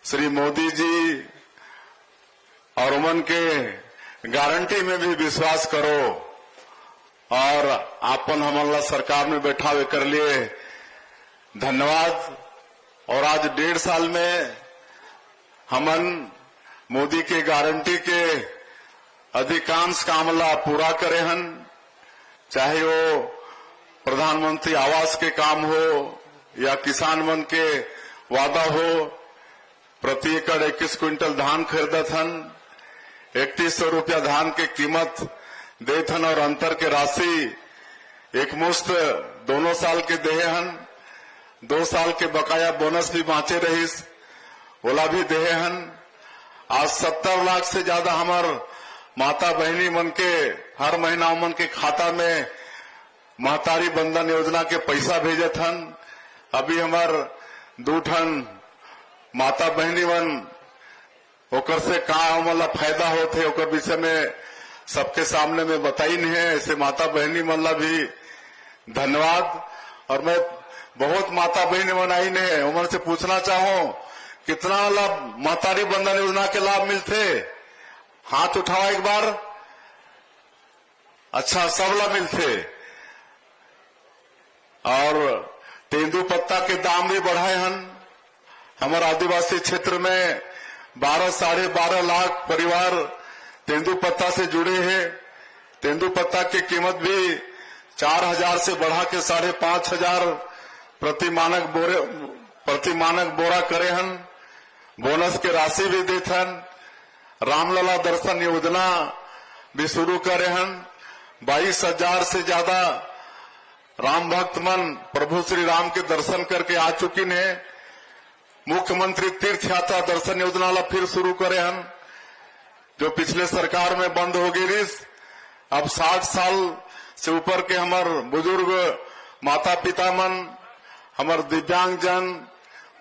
श्री मोदी जी और उमन के गारंटी में भी विश्वास करो और आपन हमला सरकार में बैठा हुए कर लिए धन्यवाद। और आज 1.5 साल में हमन मोदी के गारंटी के अधिकांश कामला पूरा करे हन, चाहे वो प्रधानमंत्री आवास के काम हो या किसान मन के वादा हो। प्रति एकड़ 21 क्विंटल धान खरीदत हन, 3100 रुपया धान के कीमत देत हन और अंतर के राशि एक मुश्त दोनों साल के देहे हन। 2 साल के बकाया बोनस भी बाँचे रहीस, ओला भी देहे हन। आज 70 लाख से ज्यादा हमार माता बहनी मन के हर महीना उमन के खाता में महतारी बंधन योजना के पैसा भेजत हन। अभी हमार 2 ठन माता बहनी मन ओकर से का मतलब फायदा होते ओकर विषय में सबके सामने में बताई नहीं है। ऐसे माता बहनी मन ला भी धन्यवाद। और मैं बहुत माता बहनी मन आई ने उमन से पूछना चाहूं कितना लाभ महतारी बंधन योजना के लाभ मिलते, हाथ उठाओ एक बार। अच्छा, सब ला मिलते। और तेंदू पत्ता के दाम भी बढ़ाए हन। हमारे आदिवासी क्षेत्र में 12 साढ़े 12 लाख परिवार तेंदू पत्ता से जुड़े हैं। तेंदू पत्ता की कीमत भी 4000 से बढ़ा के 5500 प्रति मानक बोरा करे हन। बोनस के राशि भी देत हन। रामलला दर्शन योजना भी शुरू करे हन। 22,000 से ज्यादा राम भक्त मन प्रभु श्री राम के दर्शन करके आ चुकी हैं। मुख्यमंत्री तीर्थ यात्रा दर्शन योजना ला फिर शुरू करे हन, जो पिछले सरकार में बंद हो गई रिस। अब 60 साल से ऊपर के हमार बुजुर्ग माता पिता मन, हमार दिव्यांग जन,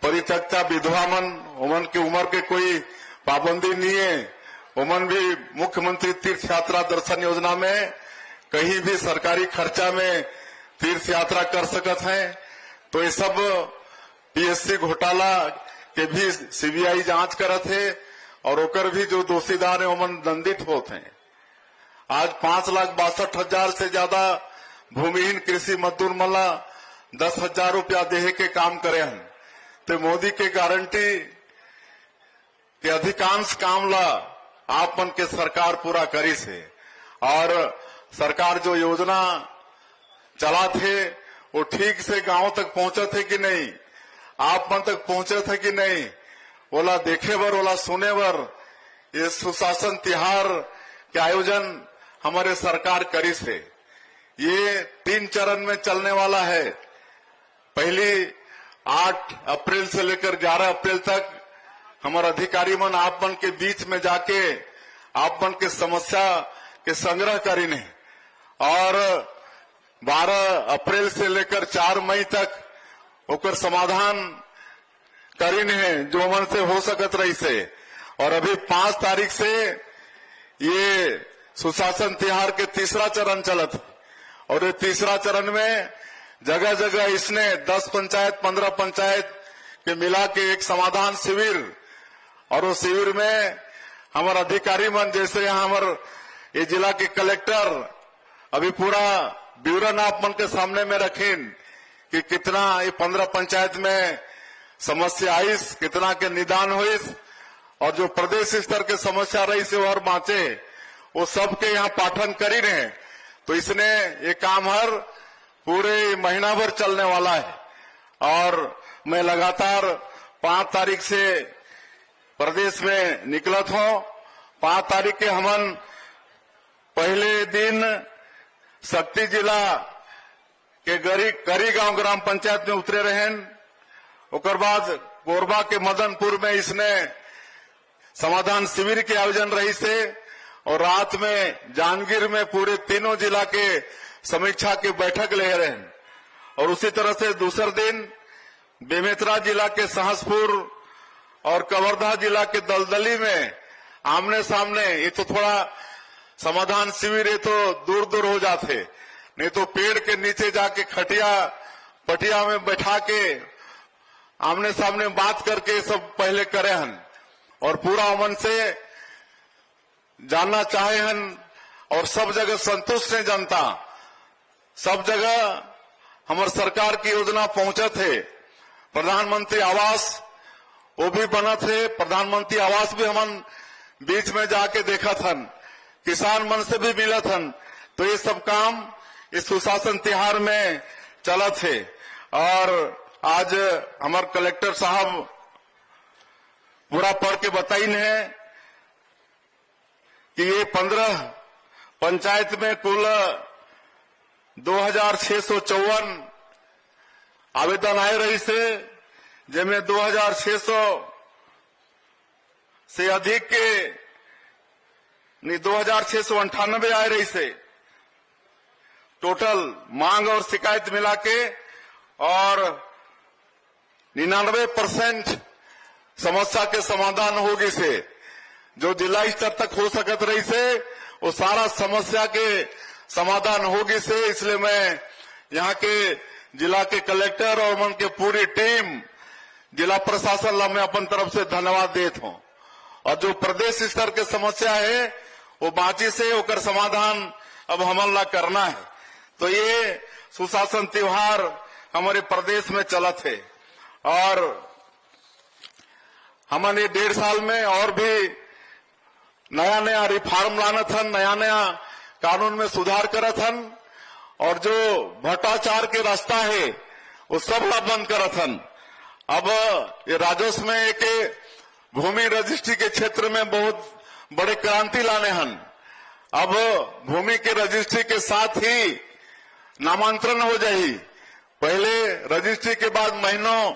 परित्यक्ता विधवा मन, उमन की उम्र के कोई पाबंदी नहीं है। उमन भी मुख्यमंत्री तीर्थ यात्रा दर्शन योजना में कहीं भी सरकारी खर्चा में तीर्थ यात्रा कर सकत हैं। तो ये सब पीएससी घोटाला के भी सीबीआई जांच करत है और ओकर भी जो दोषीदार है उमन दंडित होते हैं। आज 5,62,000 से ज्यादा भूमिहीन कृषि मजदूर मला 10,000 रुपया देहे के काम करे हैं। तो मोदी के गारंटी के अधिकांश काम ला आपन के सरकार पूरा करी से। और सरकार जो योजना चला थे वो ठीक से गांव तक पहुंचे थे कि नहीं, आप मन तक पहुंचे थे कि नहीं, ओला देखे बर, ओला सुने बर ये सुशासन तिहार के आयोजन हमारे सरकार करी से। ये 3 चरण में चलने वाला है। पहली 8 अप्रैल से लेकर 11 अप्रैल तक हमारे अधिकारी मन आप मन के बीच में जाके आप मन के समस्या के संग्रह करीने और 12 अप्रैल से लेकर 4 मई तक ओकर समाधान करीने है जो मन से हो सकत रही से। और अभी 5 तारीख से ये सुशासन तिहार के 3रा चरण चलत और ये 3रा चरण में जगह जगह इसने 10 पंचायत 15 पंचायत के मिला के एक समाधान शिविर, और उस शिविर में हमारे अधिकारी मन जैसे यहाँ हमारे ये जिला के कलेक्टर अभी पूरा विवरण आप मन के सामने में रखें कि कितना ये 15 पंचायत में समस्या आईस, कितना के निदान होइस और जो प्रदेश स्तर के समस्या रही से और बाँचे वो सबके यहाँ पाठन करी रहे। तो इसने ये काम हर पूरे महीना भर चलने वाला है। और मैं लगातार 5 तारीख से प्रदेश में निकलत हूं। 5 तारीख के हमन पहले दिन शक्ति जिला के करी गांव ग्राम पंचायत में उतरे रहें। ओकर बाद कोरबा के मदनपुर में इसने समाधान शिविर के आयोजन रही से और रात में जांजगीर में पूरे तीनों जिला के समीक्षा की बैठक ले रहे हैं। और उसी तरह से दूसरे दिन बेमेतरा जिला के सहसपुर और कवर्धा जिला के दलदली में आमने सामने, ये तो थोड़ा समाधान शिविर ये तो दूर दूर हो जाते, नहीं तो पेड़ के नीचे जाके खटिया पटिया में बैठा के आमने सामने बात करके सब पहले करे हन और पूरा मन से जानना चाहे हन और सब जगह संतुष्ट है जनता। सब जगह हमार सरकार की योजना पहुंचे थे। प्रधानमंत्री आवास वो भी बना थे। प्रधानमंत्री आवास भी हम बीच में जाके देखा था। किसान मन से भी मिला था। तो ये सब काम इस सुशासन तिहार में चला थे। और आज हमारे कलेक्टर साहब पूरा पढ़ के बताइन है कि ये 15 पंचायत में कुल 2654 आवेदन आए रही से, जिनमें 2600 से अधिक के 2698 आए रही से। टोटल मांग और शिकायत मिला के और 99% समस्या के समाधान होगी से, जो जिला स्तर तक हो सकत रही से वो सारा समस्या के समाधान होगी से। इसलिए मैं यहाँ के जिला के कलेक्टर और मन के पूरी टीम जिला प्रशासन ला मैं अपन तरफ से धन्यवाद देता हूँ। और जो प्रदेश स्तर के समस्या है वो बाकी से होकर समाधान अब हमन ला करना है। तो ये सुशासन त्योहार हमारे प्रदेश में चला थे और हमन ये 1.5 साल में और भी नया नया रिफॉर्म लाना था, नया नया कानून में सुधार करा था और जो भ्रष्टाचार के रास्ता है वो सब ला बंद करा था। अब ये राजस्व में एक भूमि रजिस्ट्री के क्षेत्र में बहुत बड़े क्रांति लाने हन। अब भूमि के रजिस्ट्री के साथ ही नामांतरण हो जाही। पहले रजिस्ट्री के बाद महीनों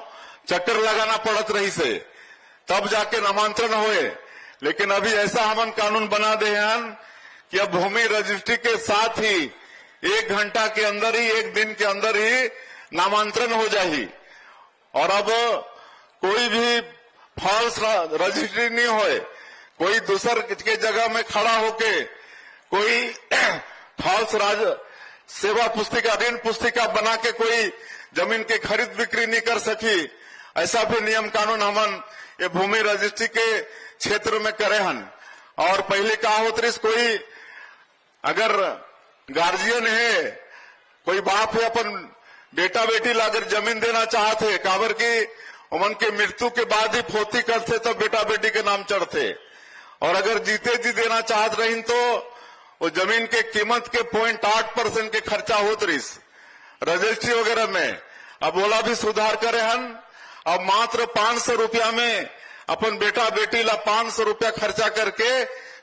चक्कर लगाना पड़त रही से, तब जाके नामांतरण हुए। लेकिन अभी ऐसा हमन कानून बना दे हन कि अब भूमि रजिस्ट्री के साथ ही 1 घंटा के अंदर ही, 1 दिन के अंदर ही नामांतरण हो जाही। और अब कोई भी फॉल्स रजिस्ट्री नहीं होए। कोई दूसर के जगह में खड़ा होके कोई फॉल्स सेवा पुस्तिका, ऋण पुस्तिका बना के कोई जमीन के खरीद बिक्री नहीं कर सकी। ऐसा भी नियम कानून हमन ये भूमि रजिस्ट्री के क्षेत्र में करे हन। और पहले क्या होत रही, कोई अगर गार्जियन है, कोई बाप है, अपन बेटा बेटी ला अगर जमीन देना चाहते हैं, काबर की उमन के मृत्यु के बाद ही फोती करते तब बेटा बेटी के नाम चढ़ते। और अगर जीते जी देना चाहत रही तो वो जमीन के कीमत के 0.8% के खर्चा होत रही रजिस्ट्री वगैरह में। अब ओला भी सुधार करे हन। अब मात्र 500 रुपया में अपन बेटा बेटी ला 500 रुपया खर्चा करके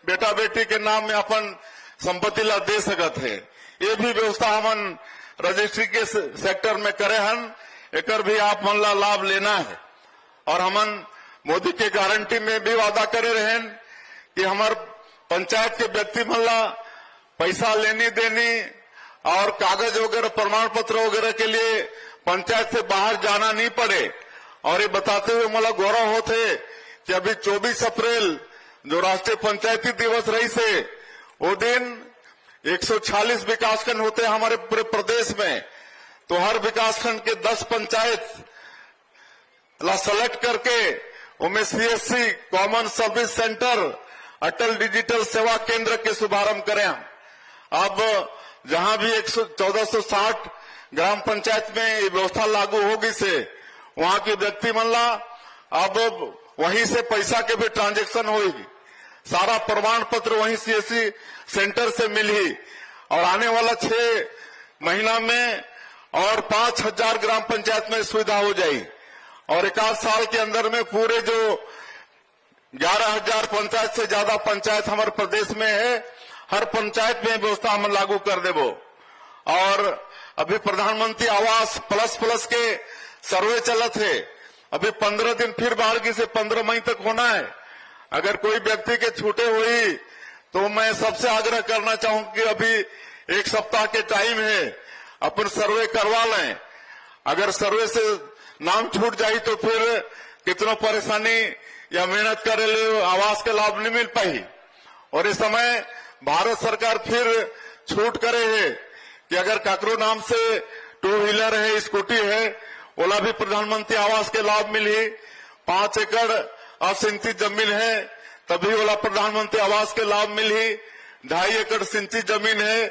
बेटा बेटी के नाम में अपन संपत्ति ला दे सकत है। ये भी व्यवस्था हमन रजिस्ट्री के सेक्टर में करे हन। एकर भी आप मन ला लाभ लेना है। और हमन मोदी के गारंटी में भी वादा करे रहें कि हमार पंचायत के व्यक्ति मन ला पैसा लेनी देनी और कागज वगैरह प्रमाण पत्र वगैरह के लिए पंचायत से बाहर जाना नहीं पड़े। और ये बताते हुए मला गौरव होते कि अभी 24 अप्रैल जो राष्ट्रीय पंचायती दिवस रही से, वो दिन 146 विकासखंड होते हैं हमारे पूरे प्रदेश में। तो हर विकासखंड के 10 पंचायत ला सेलेक्ट करके उनमें CSC कॉमन सर्विस सेंटर, अटल डिजिटल सेवा केंद्र के शुभारंभ करें। अब जहां भी 1460 ग्राम पंचायत में ये व्यवस्था लागू होगी से, वहां के व्यक्ति मन ला अब वहीं से पैसा के भी ट्रांजैक्शन होगी। सारा प्रमाण पत्र वहीं CSC सेंटर से मिली। और आने वाला 6 महीना में और 5000 ग्राम पंचायत में सुविधा हो जाएगी। और 1 साल के अंदर में पूरे जो 11,000 पंचायत से ज्यादा पंचायत हमारे प्रदेश में है, हर पंचायत में व्यवस्था हम लागू कर देवो। और अभी प्रधानमंत्री आवास प्लस के सर्वे चलत है। अभी 15 दिन फिर बारगी से 15 मई तक होना है। अगर कोई व्यक्ति के छूटे हुई तो मैं सबसे आग्रह करना चाहूं कि अभी 1 सप्ताह के टाइम है, अपन सर्वे करवा लें। अगर सर्वे से नाम छूट जाए तो फिर कितना परेशानी या मेहनत करे ले आवास के लाभ नहीं मिल पाई। और इस समय भारत सरकार फिर छूट करे है कि अगर काकरो नाम से 2 व्हीलर है, स्कूटी है, ओला भी प्रधानमंत्री आवास के लाभ मिली। 5 एकड़ असिंचित जमीन है तब भी ओला प्रधानमंत्री आवास के लाभ मिली। 2.5 एकड़ सिंचित जमीन है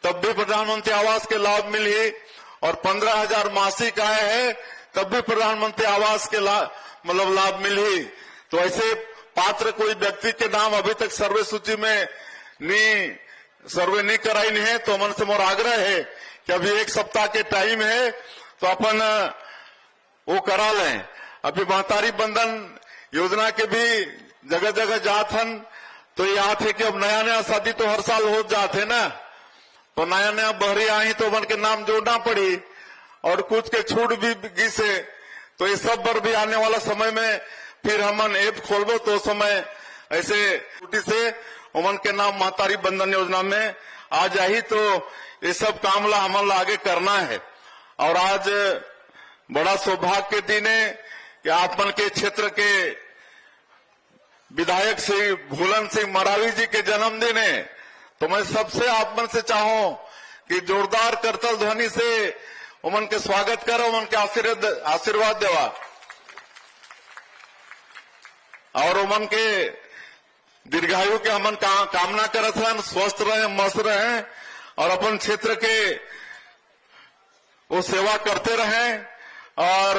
तब भी प्रधानमंत्री आवास के लाभ मिली। और 15,000 मासिक आय है तब भी प्रधानमंत्री आवास के लाभ मिली। तो ऐसे पात्र कोई व्यक्ति के नाम अभी तक सर्वे सूची में सर्वे नहीं कराई नहीं है, तो मन से मोर आग्रह है कि अभी 1 सप्ताह के टाइम है तो अपन वो करा लें। अभी महतारी बंधन योजना के भी जगह जगह जात हन, तो याद है कि अब नया नया शादी तो हर साल हो जाते ना, तो नया नया बहरी आई तो मन के नाम जोड़ना पड़ी और कुछ के छूट भी गिसे। तो ये सब पर भी आने वाला समय में फिर हमन ऐप खोलबो तो समय ऐसे छुट्टी से उमन के नाम महतारी बंधन योजना में आ जाही। तो ये सब काम ला हमन ला आगे करना है। और आज बड़ा सौभाग्य के दिन है कि आपन के क्षेत्र के विधायक श्री भूलन सिंह मरावी जी के जन्मदिन है। तो मैं सबसे आपमन से चाहूं कि जोरदार करतल ध्वनि से उमन के स्वागत करो, उमन के आशीर्वाद देवा और उमन के दीर्घायु के हमन कामना करत हन, स्वस्थ रहे, मस्त रहे और अपन क्षेत्र के वो सेवा करते रहें। और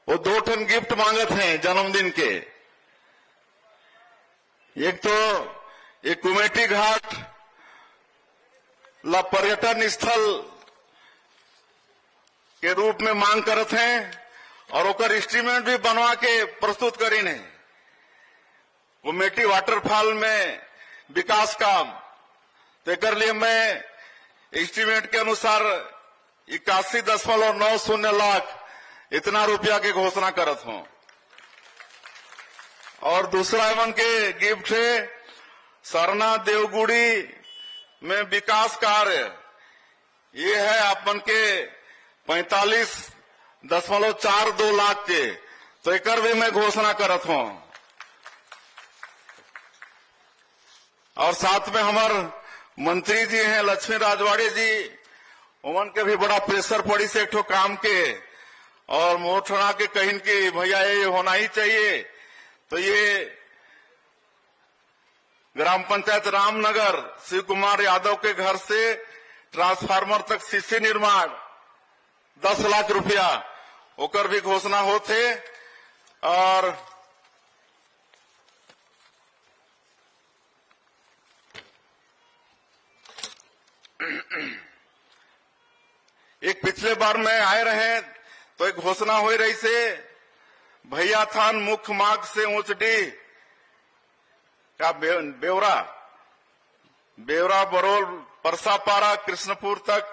वो 2 ठन गिफ्ट मांगत हैं जन्मदिन के। एक तो ये कुमेटी घाट ला पर्यटन स्थल के रूप में मांग करत हैं और ओकर एस्टीमेट भी बनवा के प्रस्तुत करीन है। कुमेटी वाटरफॉल में विकास काम तो कर लिए मैं एस्टीमेट के अनुसार 81.90 लाख इतना रुपया के घोषणा करत हूं। और दूसरा एवं के गिफ्ट है सरना देवगुड़ी में विकास कार्य, ये है अपन के 45.42 लाख के, तो एक भी मैं घोषणा करत हूं। और साथ में हमार मंत्री जी हैं लक्ष्मी राजवाड़े जी, उमन के भी बड़ा प्रेशर पड़ी से एक ठो काम के और मोठना के कहीं की भैया ये होना ही चाहिए। तो ये ग्राम पंचायत रामनगर शिव कुमार यादव के घर से ट्रांसफार्मर तक सीसी निर्माण 10 लाख रुपया ओकर भी घोषणा होते। और एक पिछले बार में आए रहे तो एक घोषणा हो रही से भैया थान मुख्य मार्ग से ऊंचडी का बेवरा बरोल परसापारा कृष्णपुर तक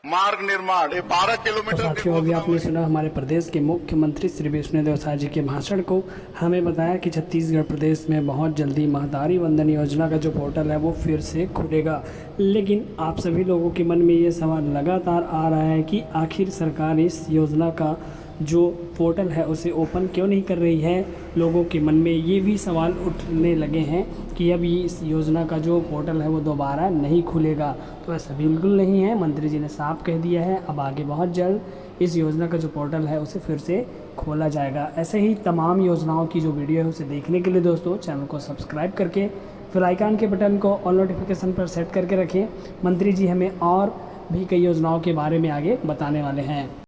मार्ग निर्माण, ये 12 किलोमीटर। साथियों, अभी आपने सुना हमारे प्रदेश के मुख्यमंत्री श्री विष्णुदेव साय जी के भाषण को। हमें बताया कि छत्तीसगढ़ प्रदेश में बहुत जल्दी महतारी बंधन योजना का जो पोर्टल है वो फिर से खुलेगा। लेकिन आप सभी लोगों के मन में ये सवाल लगातार आ रहा है कि आखिर सरकार इस योजना का जो पोर्टल है उसे ओपन क्यों नहीं कर रही है। लोगों के मन में ये भी सवाल उठने लगे हैं कि अब ये इस योजना का जो पोर्टल है वो दोबारा नहीं खुलेगा। तो ऐसा बिल्कुल नहीं है, मंत्री जी ने साफ कह दिया है अब आगे बहुत जल्द इस योजना का जो पोर्टल है उसे फिर से खोला जाएगा। ऐसे ही तमाम योजनाओं की जो वीडियो है उसे देखने के लिए दोस्तों चैनल को सब्सक्राइब करके फिर आइकन के बटन को ऑल नोटिफिकेशन पर सेट करके रखें। मंत्री जी हमें और भी कई योजनाओं के बारे में आगे बताने वाले हैं।